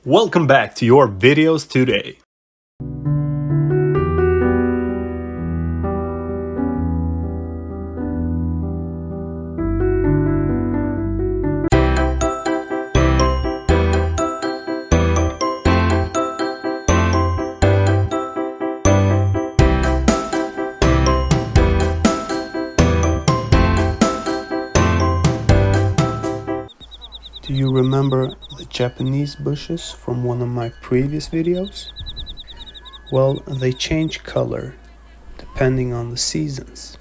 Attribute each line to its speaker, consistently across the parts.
Speaker 1: Welcome back to your videos today. Do you remember the Japanese bushes from one of my previous videos? Well, they change color depending on the seasons.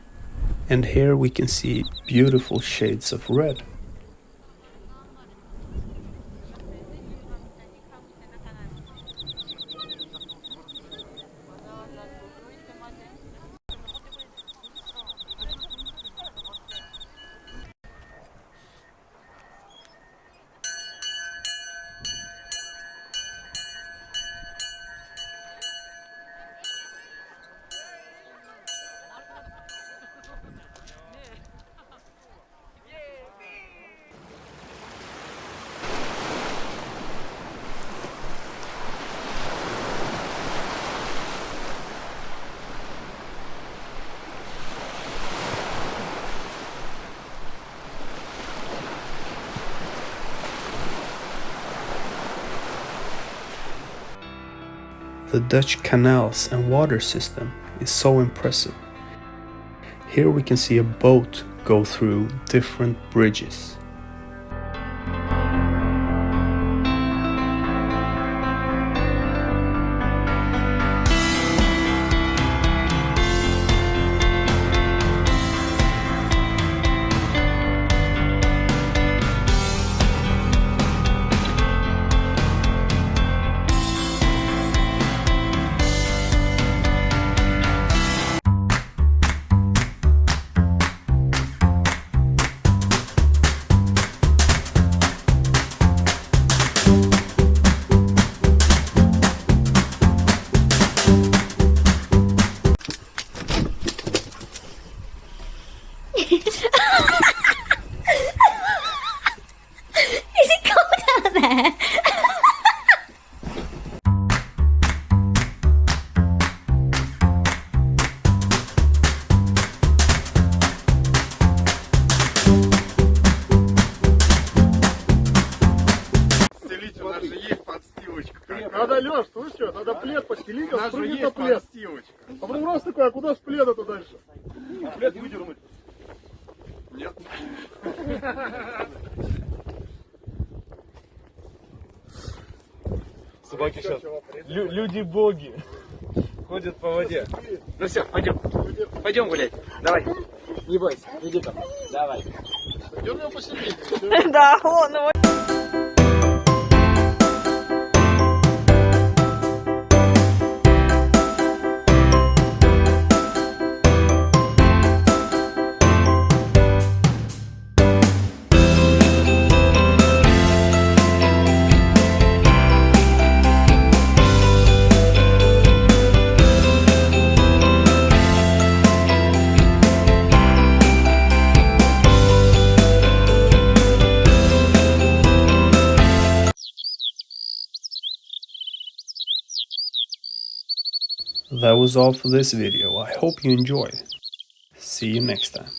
Speaker 1: And here we can see beautiful shades of red. The Dutch canals and water system is so impressive. Here we can see a boat go through different bridges.
Speaker 2: Is it cold out there?
Speaker 3: Стелить, у нас же есть подстилочка.
Speaker 4: Нет, надо, Лёш, слышишь, надо плед постелить,
Speaker 3: У
Speaker 4: а
Speaker 3: нас же
Speaker 4: спрыгнет на
Speaker 3: есть
Speaker 4: плед.
Speaker 3: подстилочка.
Speaker 4: А потом раз такой, а куда с пледа-то дальше? Плед выдернуть.
Speaker 3: Нет.
Speaker 5: Собаки сейчас. Люди-боги. Ходят по воде. Ну все, пойдем. Пойдем гулять. Давай. Не бойся, иди там. Давай.
Speaker 4: Дернем посильнее.
Speaker 2: Да, он его.
Speaker 1: That was all for this video. I hope you enjoyed. See you next time.